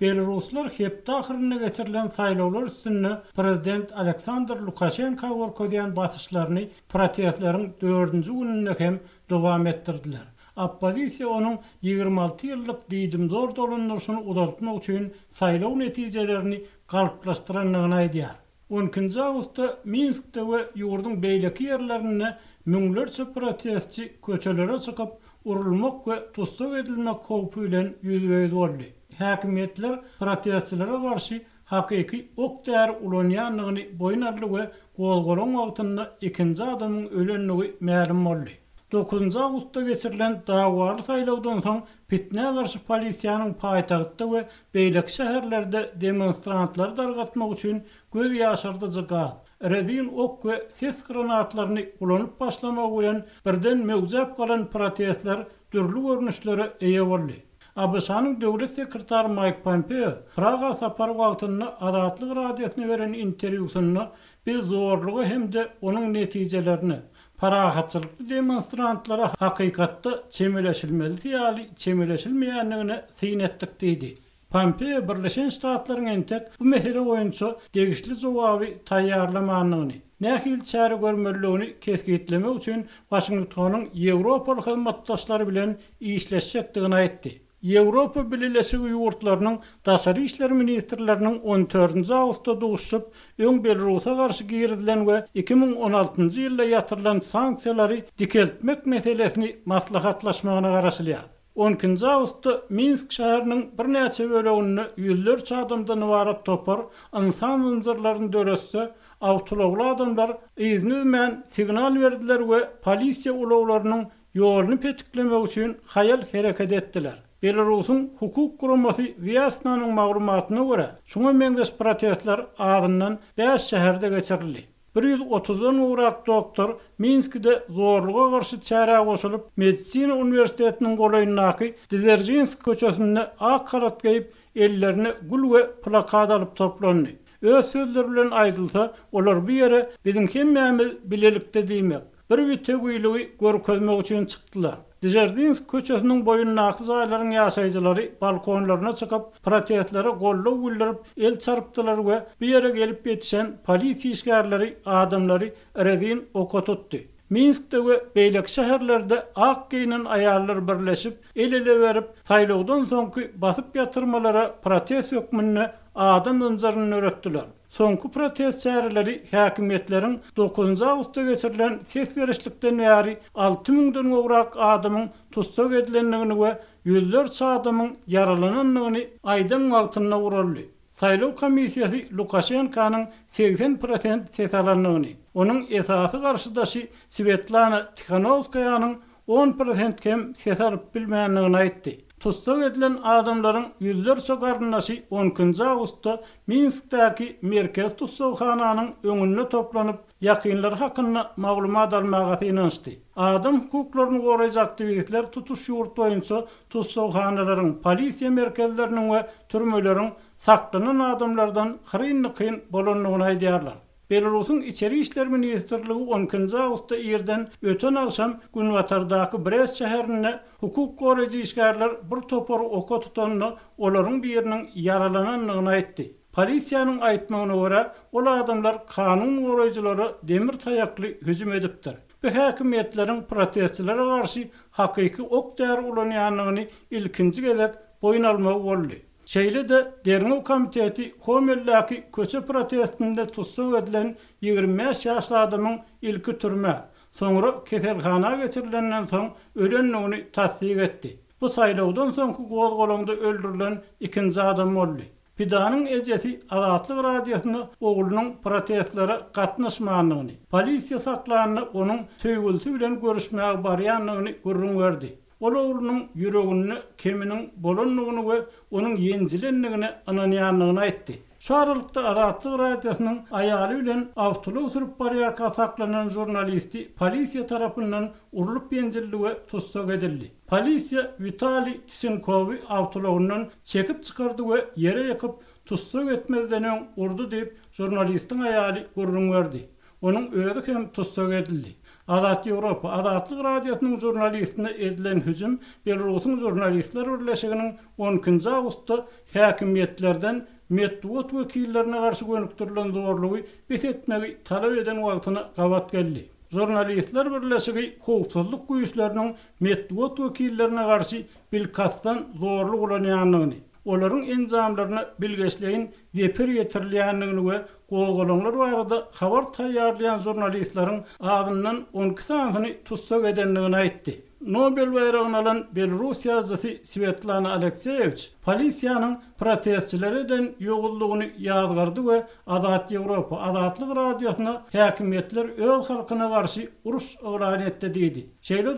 Belaruslar hepde ahirine geçirilen saylawlar üstünde Prezident Aleksandr Lukashenko gorkodayan basışlaryny protestlerin 4-nji gününe hem dowam ettirdiler. Oppozisiya onun 26 yıllık diýdim zor dolandyryşyny uzatmak üçin saylaw netijelerini galyplaşdyranlygyny aýdýar. 12 awgustda Minskde we ýurdun beýleki ýerlerine müňlerçe protestçi köçelere çykyp urulmak we tutsak edilmek howpy bilen ýüzbeýiz boldy. Häkimetler protestçilere garşy hakyky okdär ulanýanlygyny boýnarly we golgolan wagtynda ikinji adamyň ölenligi ma'lum boldy. 9 awgustda geçirilen dagwary saýlawdan soň fitne garşy polisiýanyň paýtagtda we beýleki şäherlerde demonstrantlar dargatmak üçin göz ýaşardyjy gaz, redin ok we ses granatlaryny ulanyp başlamak bilen birden mögzäp galan protestler türlü görnüşlere eýe boldy. ABŞ'nın döwlet sekretary Mike Pompeo Praga sapar wagtynda Adatlyk radiosyna beren interwýusyny biz zorlugy hemde onun netijelerini parahatçylykly demonstrantlara hakykatda çemeleşilmeli ýaly çemeleşilmeýänligine syn etdik diýdi. Pompeo Birleşen Ştatlaryň entek bu mesele boýunça degişli jogaby taýýarlamagyny, nähil çäre görmeliligini kesgitlemek üçin Washingtonyň Ýewropa hyzmatdaşlary bilen işleşjekdigini aýtdy. Ýewropa Birleşigi ýurtlarynyň daşary işler ministrleriniň 14 awgustda duşup, öň Belarusa garşy girilen we 2016 ýylda ýatyrylan sanksiýalary dikeltmek meselesini maslahatlaşmagyna garaşylýar. 12 awgustda Minsk şäheriniň bir näçe böleginde ýüzlerçe adamdan ibaret topar insan zynjyrlaryny döretse, awtologly adamlar izni bilen signal berdiler we polisiýa ulawlarynyň ýoluny petiklemek üçin haýal hereket etdiler. Belarusyň hukuk guramasy Vyasnanyň maglumatyna görä, şoňa meňdeş protestler adyndan 5 şäherde geçirildi. 130-dan urak doktor Minskde zorluğa garşy çäre goşulyp Medisina Universitetiniň golaýyndaky Dzerjinsk köçesinde ak karat geýip ellerine gul we plakat alyp toplandy. Öz sözleri bilen aýdylsa, olar bir ýere biziň hemmämiz bilelikde diýmek, bir witegiýligi görkezmek üçin çykdylar. Dzerjinsk köçesiniň boýundaky zaýlaryň ýaşaýjylary balkonlaryna çykyp protestlere gollaw bildirip el çarpdylar we bir ýere gelip ýetişen polisiýa işgärleri adamlary redin oka tutdy. Minskde we beýleki şäherlerde ak giýinen aýallar birleşip el-ele berip saýlawdan soňky basyp ýatyrmalara protest hökmüne adam ynjaryny öretdiler. Soňky protest çäreleri häkimetleriň 9 awgustda geçirilen ses berişlikden ýary 6000-den gowrak adamyň tutsak edilenligini we ýüzlerçe adamyň yaralananlygyny aýdan wagtynda uruldy. Saýlaw komissiýasy Lukashenkanyň 80% ses alanlygyny, onuň esasy garşydaşy Svetlana Tikhanovskaýanyň 10% hem ses alyp bilmeýänligini aýtdy. Tutsak edilen adamlaryň ýüzlerçe garyndaşy 12 awgustda Minskdäki merkez tutsakhananyň öňünde toplanyp ýakynlar hakynda maglumat almaga ynanşdy. Adam hukuklaryny goraýjak aktivistler tutuş ýurt boýunça tutsakhanaryň, polisiýa merkezleriniň we türmeleriň saklanan adamlardan hyrynlykyň bolanlygyny aýdýarlar. Belarusyň içeri işler ministrligi 12 awgustda ýerden öten akşam Günwatardaky Brest şäherine hukuk goraýjy işgärler bir topar oka tutanyny olaryň biriniň yaralananlygyny aýtdy. Polisiýanyň aýtmagyna görä, ol adamlar kanun goraýjylary demir taýakly hüjüm edipdir. Bu häkimetleriň protestçilere garşy hakyky okdär ulanýanlygyny ilkinji gezek boyun almagy boldy. Şeýle de Derňew komiteti Homelläki köçe protestinde tutsak edilen 25 ýaşly adamyň ilki türme, soňra keselhana geçirilenden soň ölenligini tasdik etdi. Bu saýlawdan soňky golgolanda öldürilen ikinji adam boldy. Pidanyň ejesi Adatlyk radiosyna oglunyň protestlere gatnaşmagyny, polisiýa saklanyny onuň söýgülisi bilen görüşmäge barýanlygyny gurrun berdi. Ol oglunyň ýüregini, keminiň bolanlygyny we onuň ýenjilenligini ananýanlygyny aýtdy. Şu aralykda Adatlyk radiosynyň aýaly bilen awtola oturup barýarka saklanan jurnalisti polisiýa tarapyndan urulup ýenjildi we tutsak edildi. Polisiýa Vitali Tsenkowy awtologyndan çekip çykardy we ýere ýakyp tutsak etmezden urdu diýip jurnalistiň aýaly gurrun berdi. Onuň öýü hem tutsak edildi. Azat Ýewropa Azatlyk radiosynyň jurnalistine edilen hüjüm Belarusyň jurnalistler birleşiginiň 10-njy awgustda häkimiýetlerden medeniýet wekillerine garşy gönüktirilen zorlugy besetmegi talap eden wagtyna gabat geldi. Jurnalistler birleşigi howpsuzlyk güýçleriniň medeniýet wekillerine garşy bilkasdan zorluk ulanýanlygyny, olaryň enzamlaryna bilgeçleýin ýeper ýetirilýänligini we gowgalanlar barada habar taýýarlayan jurnalistleriň agyndan 12 sanyny tutsak edenligini aýtdy. Nobel bayragyny alan Belarus ýazgysy Svetlana Alekseyevich polisiýanyň protestçilerden ýogullygyny ýazgardy we Azat Ýewropa Azatlyk radiosyna häkimetler öz halkyna garşy uruş elan etdi diýdi. Şeýle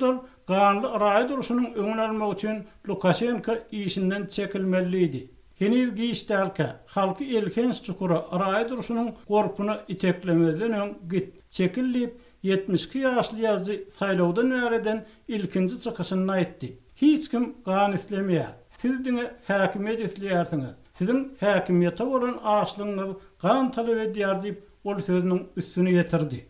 ganly raýat uruşynyň öňüne almak üçin Lukashenko işinden çekilmeliydi. Henüz giýişdälkä halky elkens çukura raýat uruşynyň gorpuna iteklemeden öň git çekilip 72 ýaşly ýazgy saýlawdan bäreden ilkinji çykyşyny aýtdy. Hiç kim gan islemeýär. Siz diňe häkimiýet isleýärsiňiz. Siziň häkimiýete bolan aşlygyňyz gan talap edýär diýip ol sözüniň üstüne ýetirdi.